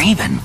Raven.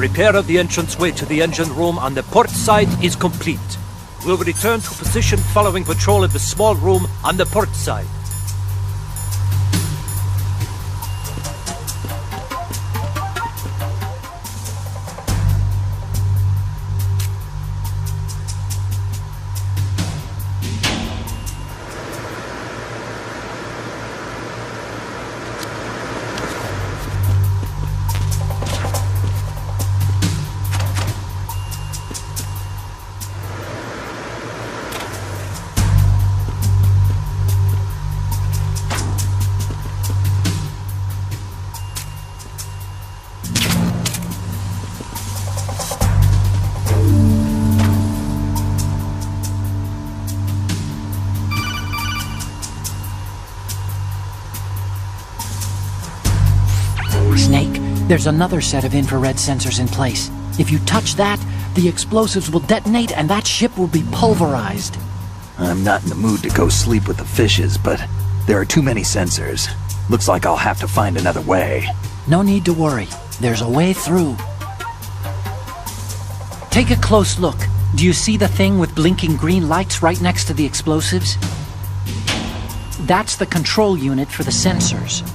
Repair of the entranceway to the engine room on the port side is complete. We'll return to position following patrol of the small room on the port side. Snake, there's another set of infrared sensors in place. If you touch that, the explosives will detonate and that ship will be pulverized. I'm not in the mood to go sleep with the fishes, but there are too many sensors. Looks like I'll have to find another way. No need to worry. There's a way through. Take a close look. Do you see the thing with blinking green lights right next to the explosives? That's the control unit for the sensors.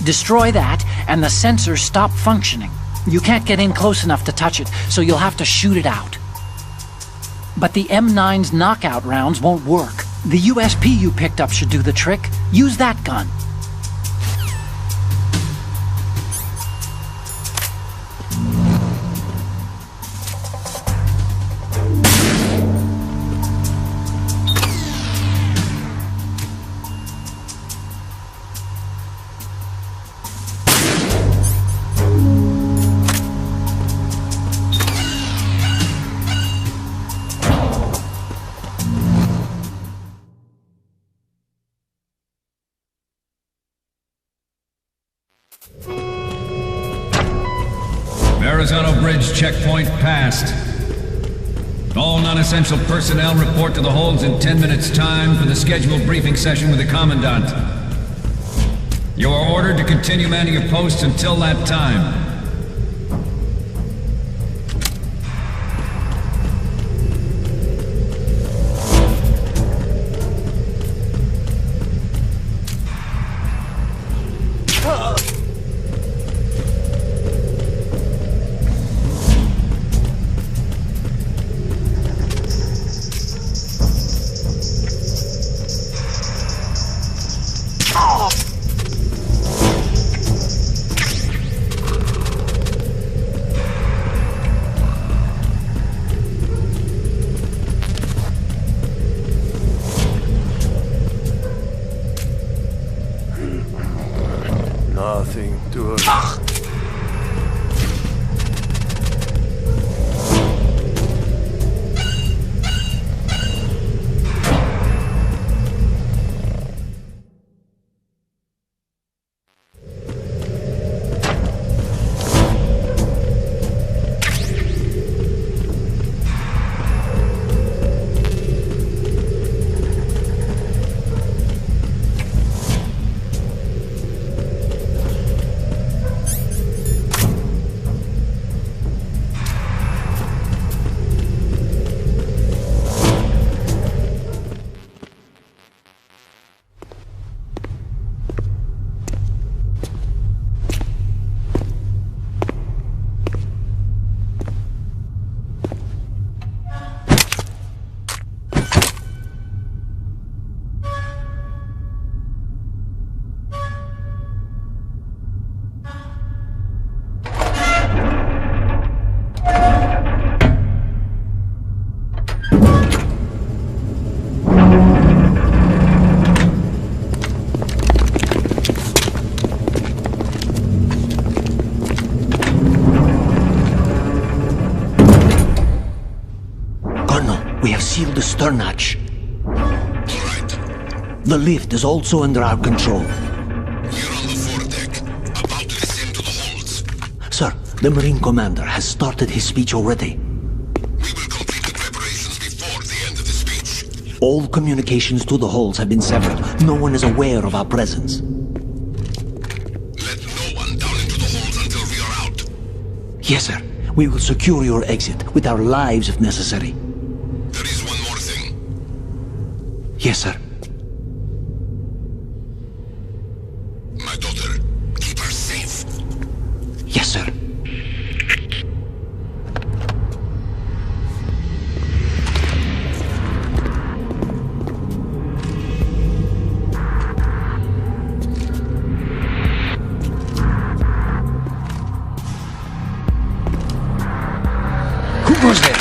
Destroy that, and the sensors stop functioning. You can't get in close enough to touch it, so you'll have to shoot it out. But the M9's knockout rounds won't work. The USP you picked up should do the trick. Use that gun. Verrazano Bridge checkpoint passed. All non-essential personnel report to the holds in 10 minutes' time for the scheduled briefing session with the Commandant. You are ordered to continue manning your posts until that time. Nothing to it. We have sealed the stern hatch. All right. The lift is also under our control. We're on the foredeck, about to descend to the holds. Sir, the Marine Commander has started his speech already. We will complete the preparations before the end of the speech. All communications to the holds have been severed. No one is aware of our presence. Let no one down into the holds until we are out. Yes, sir. We will secure your exit, with our lives if necessary. There is one more thing. Yes, sir. My daughter, keep her safe. Yes, sir. Who goes there?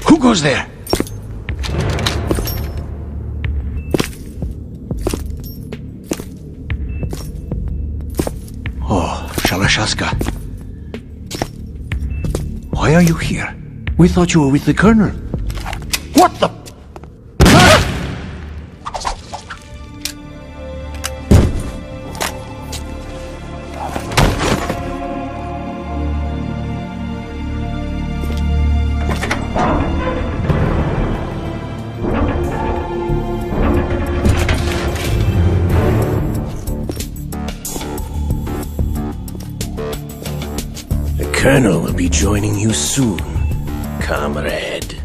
Who goes there? Oh, Shalashaska. Why are you here? We thought you were with the Colonel. What the... Colonel will be joining you soon, comrade.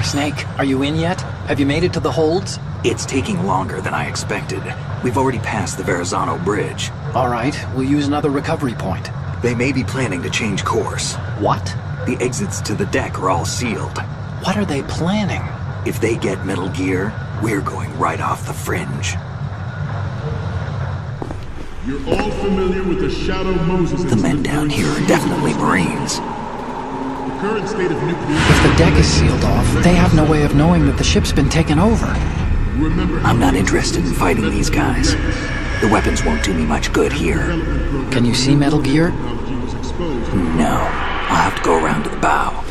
Snake, are you in yet? Have you made it to the holds? It's taking longer than I expected. We've already passed the Verrazano Bridge. All right, we'll use another recovery point. They may be planning to change course. What? The exits to the deck are all sealed. What are they planning? If they get Metal Gear, we're going right off the fringe. You're all familiar with the Shadow Moses The men down here are definitely Marines. The current state of nuclear... If the deck is sealed off, they have no way of knowing that the ship's been taken over. I'm not interested in fighting these guys. The weapons won't do me much good here. Can you see Metal Gear? No. I'll have to go around to the bow.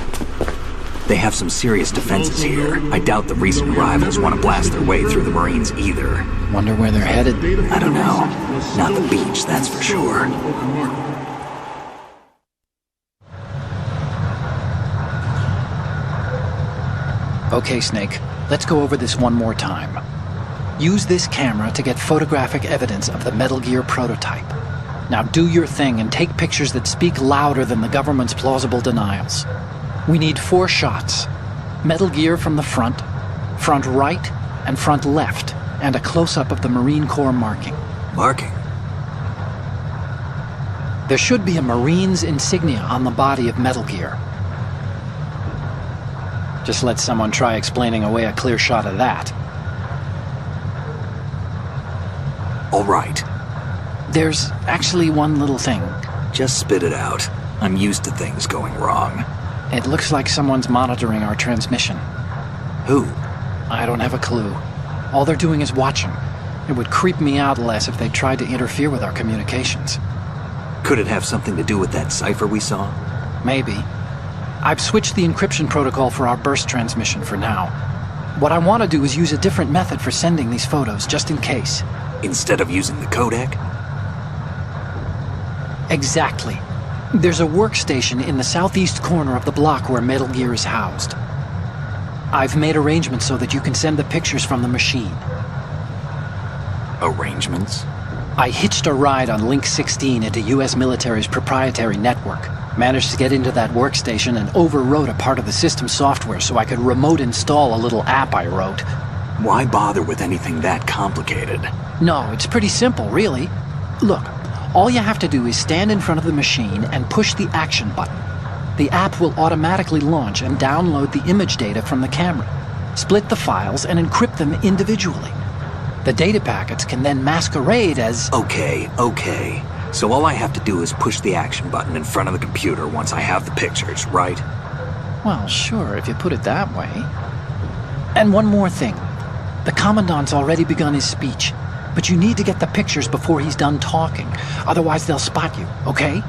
They have some serious defenses here. I doubt the recent arrivals want to blast their way through the Marines either. Wonder where they're headed. I don't know. Not the beach, that's for sure. Okay, Snake. Let's go over this one more time. Use this camera to get photographic evidence of the Metal Gear prototype. Now do your thing and take pictures that speak louder than the government's plausible denials. We need 4 shots. Metal Gear from the front right, and front left, and a close-up of the Marine Corps marking. Marking? There should be a Marine's insignia on the body of Metal Gear. Just let someone try explaining away a clear shot of that. All right. There's actually one little thing. Just spit it out. I'm used to things going wrong. It looks like someone's monitoring our transmission. Who? I don't have a clue. All they're doing is watching. It would creep me out less if they tried to interfere with our communications. Could it have something to do with that cipher we saw? Maybe. I've switched the encryption protocol for our burst transmission for now. What I want to do is use a different method for sending these photos, just in case. Instead of using the codec? Exactly. There's a workstation in the southeast corner of the block where Metal Gear is housed. I've made arrangements so that you can send the pictures from the machine. Arrangements? I hitched a ride on Link 16 into U.S. military's proprietary network. Managed to get into that workstation and overwrote a part of the system software so I could remote install a little app I wrote. Why bother with anything that complicated? No, it's pretty simple, really. Look, all you have to do is stand in front of the machine and push the action button. The app will automatically launch and download the image data from the camera, split the files, and encrypt them individually. The data packets can then masquerade as... Okay. So all I have to do is push the action button in front of the computer once I have the pictures, right? Well, sure, if you put it that way. And one more thing. The Commandant's already begun his speech, but you need to get the pictures before he's done talking. Otherwise, they'll spot you, okay?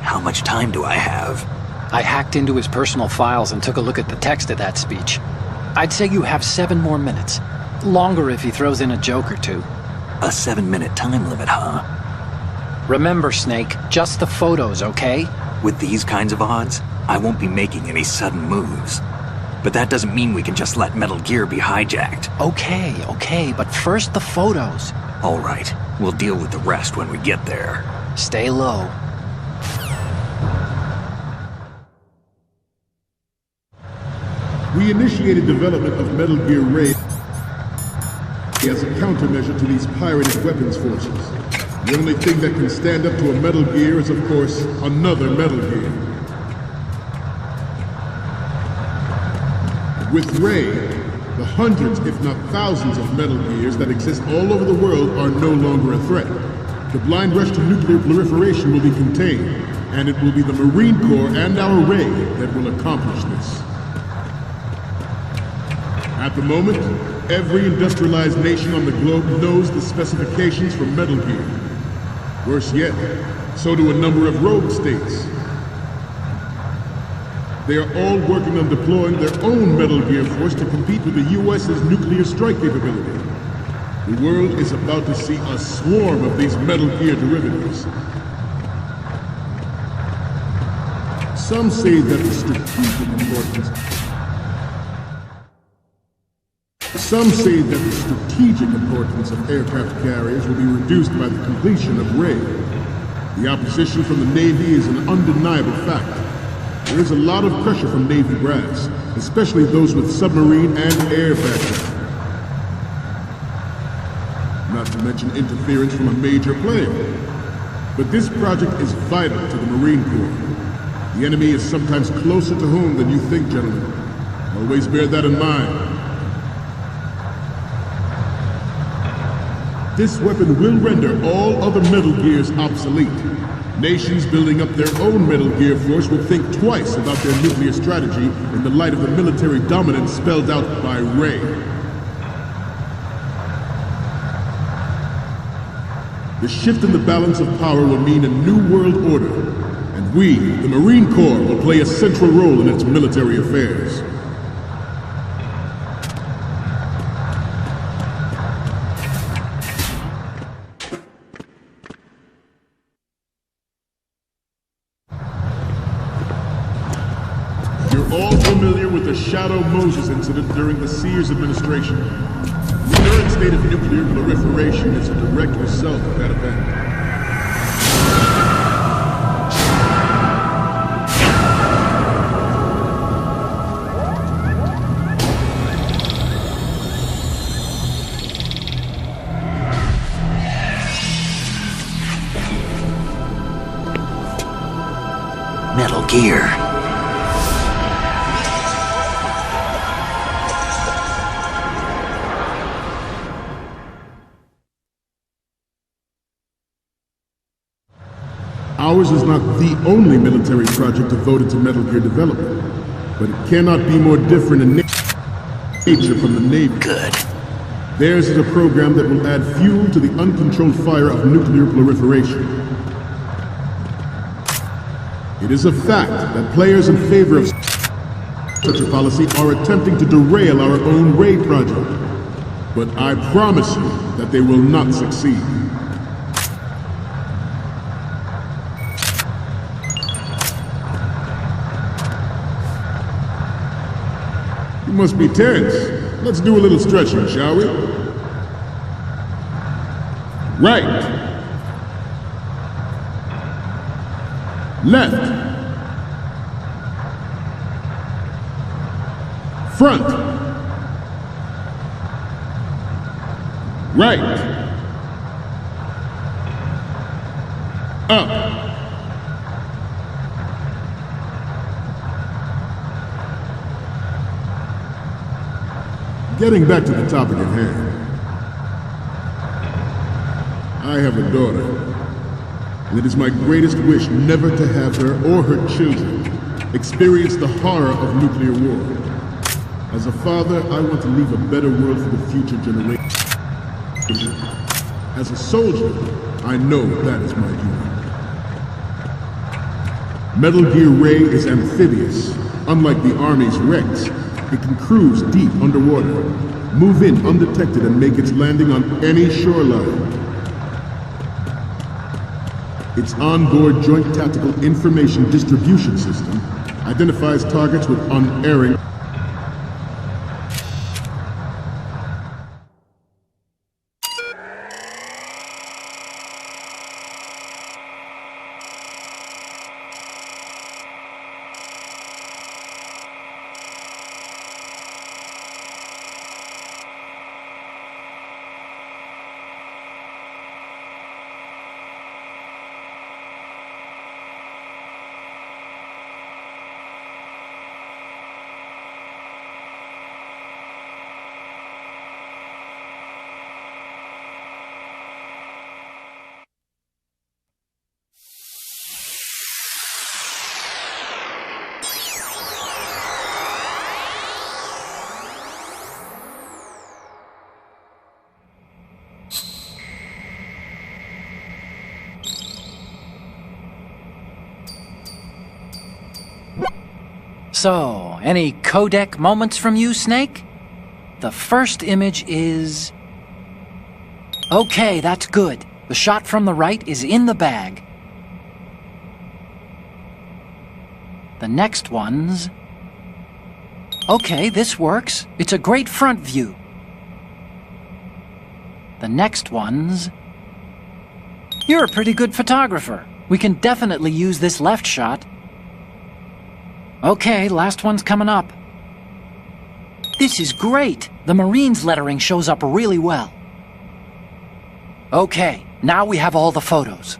How much time do I have? I hacked into his personal files and took a look at the text of that speech. I'd say you have 7 more minutes. Longer if he throws in a joke or two. A 7-minute time limit, huh? Remember, Snake, just the photos, okay? With these kinds of odds, I won't be making any sudden moves. But that doesn't mean we can just let Metal Gear be hijacked. Okay, but first the photos. All right, we'll deal with the rest when we get there. Stay low. We initiated development of Metal Gear Ray as a countermeasure to these pirated weapons forces. The only thing that can stand up to a Metal Gear is, of course, another Metal Gear. With Ray, the hundreds, if not thousands of Metal Gears that exist all over the world are no longer a threat. The blind rush to nuclear proliferation will be contained, and it will be the Marine Corps and our Ray that will accomplish this. At the moment, every industrialized nation on the globe knows the specifications for Metal Gear. Worse yet, so do a number of rogue states. They are all working on deploying their own Metal Gear force to compete with the US's nuclear strike capability. The world is about to see a swarm of these Metal Gear derivatives. Some say that the strategic importance Some say that the strategic importance of aircraft carriers will be reduced by the completion of Ray. The opposition from the Navy is an undeniable fact. There is a lot of pressure from Navy brass, especially those with submarine and air background. Not to mention interference from a major player. But this project is vital to the Marine Corps. The enemy is sometimes closer to home than you think, gentlemen. Always bear that in mind. This weapon will render all other Metal Gears obsolete. Nations building up their own Metal Gear force will think twice about their nuclear strategy in the light of the military dominance spelled out by Ray. The shift in the balance of power will mean a new world order, and we, the Marine Corps, will play a central role in its military affairs. You're all familiar with the Shadow Moses incident during the Sears administration. The current state of nuclear proliferation is a direct result of that event. Metal Gear. Ours is not the only military project devoted to Metal Gear development, but it cannot be more different in nature from the Navy. Good. Theirs is a program that will add fuel to the uncontrolled fire of nuclear proliferation. It is a fact that players in favor of such a policy are attempting to derail our own Ray project, but I promise you that they will not succeed. You must be tense. Let's do a little stretching, shall we? Right. Left. Front. Right. Up. Getting back to the topic at hand. I have a daughter, and it is my greatest wish never to have her or her children experience the horror of nuclear war. As a father, I want to leave a better world for the future generation. As a soldier, I know that is my duty. Metal Gear Ray is amphibious. Unlike the Army's Rex, it can cruise deep underwater, move in undetected, and make its landing on any shoreline. Its onboard Joint Tactical Information Distribution System identifies targets with unerring So, any codec moments from you, Snake? The first image is... Okay, that's good. The shot from the right is in the bag. The next one's... Okay, this works. It's a great front view. The next one's... You're a pretty good photographer. We can definitely use this left shot. Okay, last one's coming up. This is great! The Marines lettering shows up really well. Okay, now we have all the photos.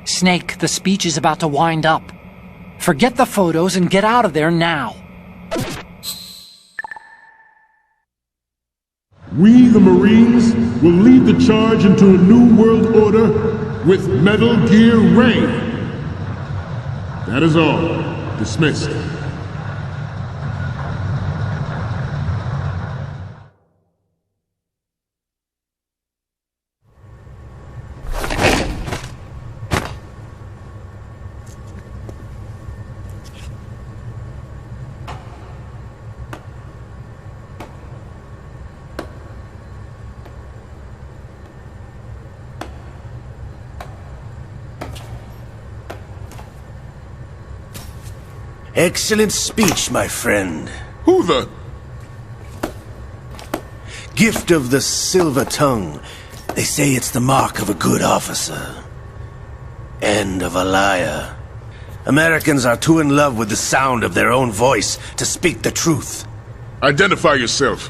Snake, the speech is about to wind up. Forget the photos and get out of there now. We, the Marines, will lead the charge into a new world order with Metal Gear Ray. That is all. Dismissed. Excellent speech, my friend. Who the... Gift of the silver tongue. They say it's the mark of a good officer. And of a liar. Americans are too in love with the sound of their own voice to speak the truth. Identify yourself.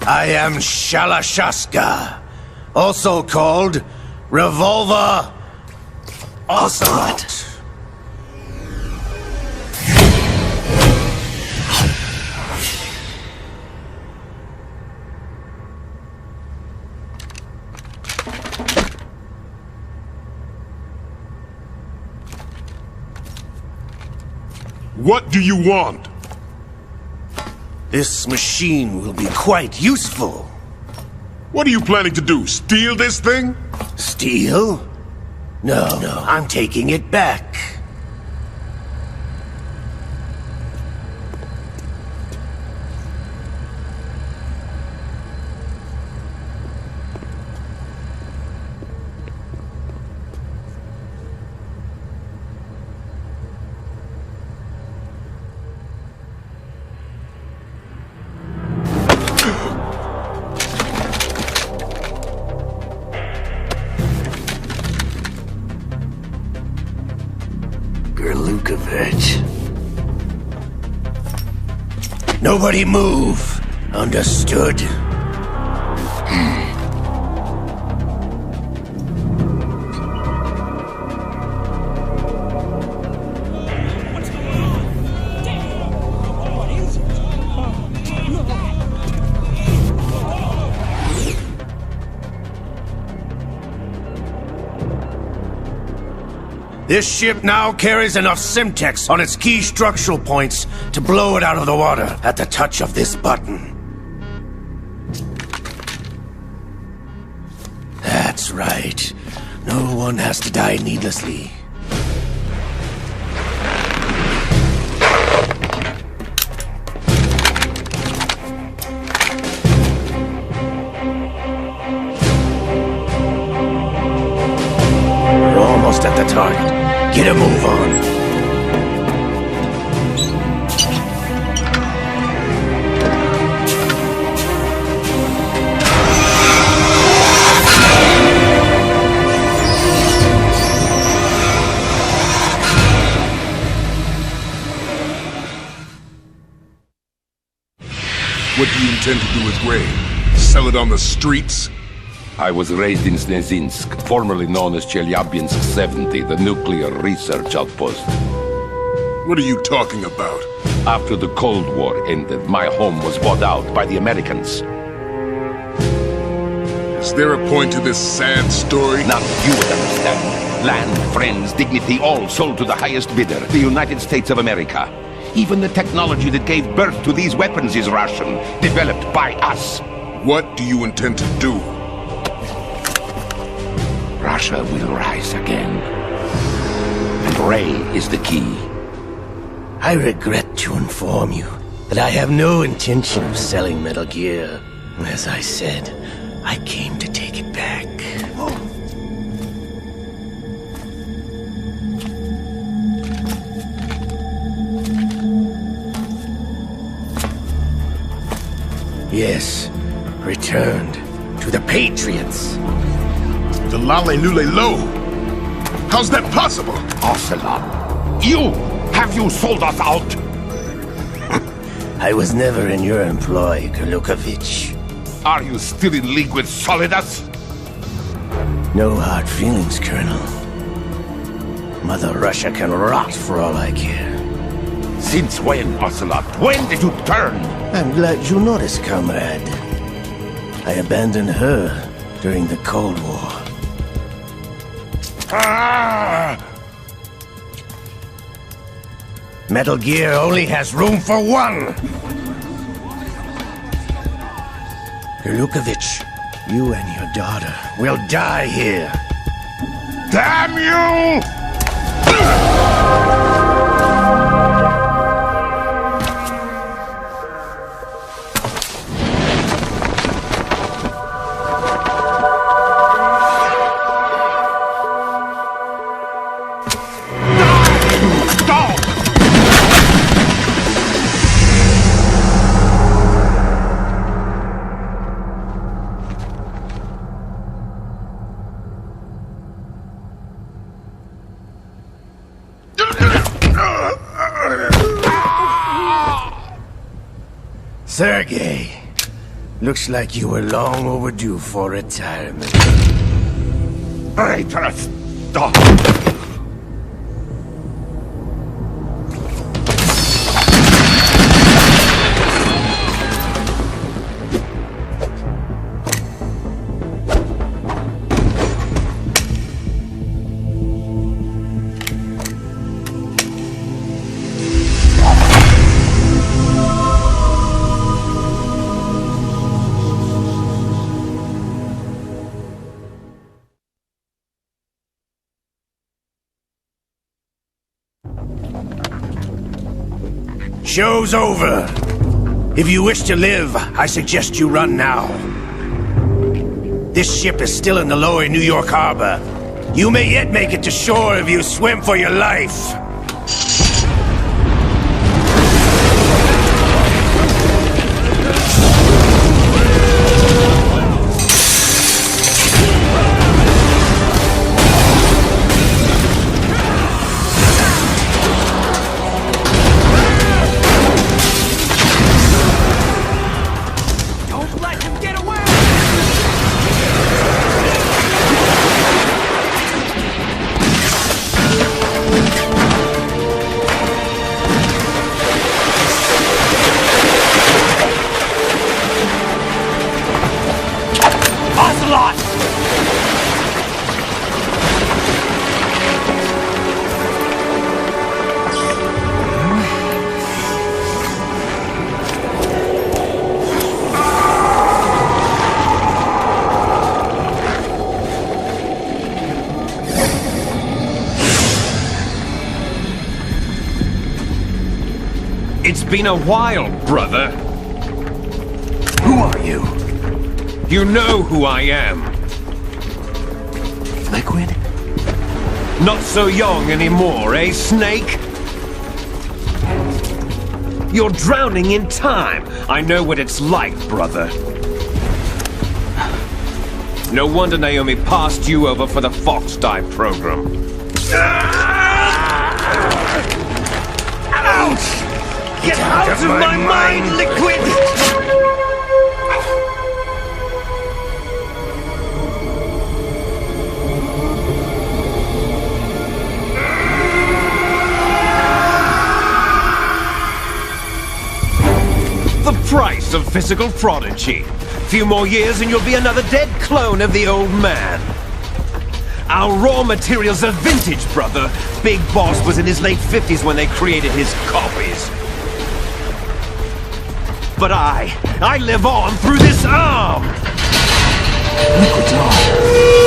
I am Shalashaska, also called Revolver Ocelot. What do you want? This machine will be quite useful. What are you planning to do? Steal this thing? Steal? No, I'm taking it back. Nobody move. Understood? This ship now carries enough Simtex on its key structural points to blow it out of the water at the touch of this button. That's right. No one has to die needlessly. We're almost at the target. Get a move on. What do you intend to do with Ray? Sell it on the streets? I was raised in Snezinsk, formerly known as Chelyabinsk 70, the nuclear research outpost. What are you talking about? After the Cold War ended, my home was bought out by the Americans. Is there a point to this sad story? None you would understand. Land, friends, dignity, all sold to the highest bidder, the United States of America. Even the technology that gave birth to these weapons is Russian, developed by us. What do you intend to do? Russia will rise again. And Ray is the key. I regret to inform you that I have no intention of selling Metal Gear. As I said, I came to take it back. Yes, returned to the Patriots. The Lale Lule Lo. How's that possible? Ocelot, have you sold us out? I was never in your employ, Gurlukovich. Are you still in league with Solidus? No hard feelings, Colonel. Mother Russia can rot for all I care. Since when, Ocelot? When did you turn? I'm glad you noticed, comrade. I abandoned her during the Cold War. Ah! Metal Gear only has room for one! Gurlukovich, you and your daughter will die here. Damn you! Sergei, looks like you were long overdue for retirement. Traitorous dog! Show's over. If you wish to live, I suggest you run now. This ship is still in the lower New York harbor. You may yet make it to shore if you swim for your life. It's been a while, brother. Who are you? You know who I am. Liquid? Not so young anymore, eh, Snake? You're drowning in time. I know what it's like, brother. No wonder Naomi passed you over for the Fox Dive program. Ouch! Get out of my mind, Liquid! The price of physical prodigy. Few more years and you'll be another dead clone of the old man. Our raw materials are vintage, brother. Big Boss was in his late 50s when they created his copies. But I live on through this arm! Liquid's arm.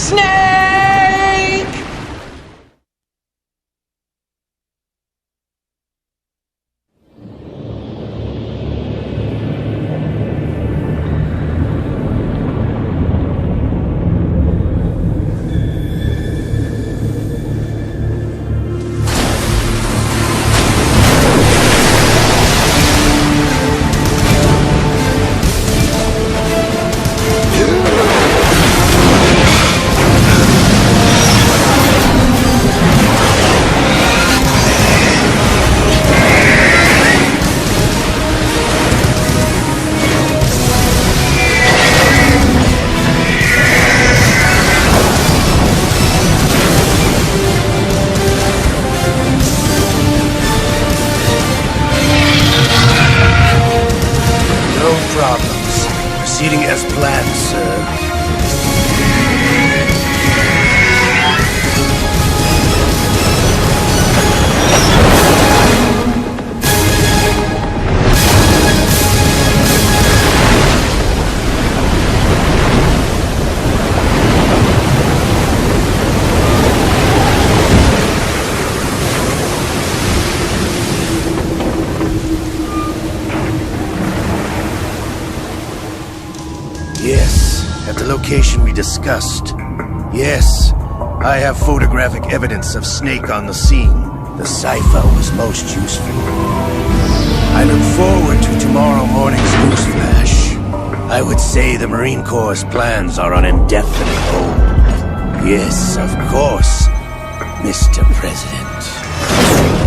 Snake! Proceeding as planned, sir. Yes, at the location we discussed. Yes, I have photographic evidence of Snake on the scene. The cipher was most useful. I look forward to tomorrow morning's news flash. I would say the Marine Corps' plans are on indefinite hold. Yes, of course, Mr. President.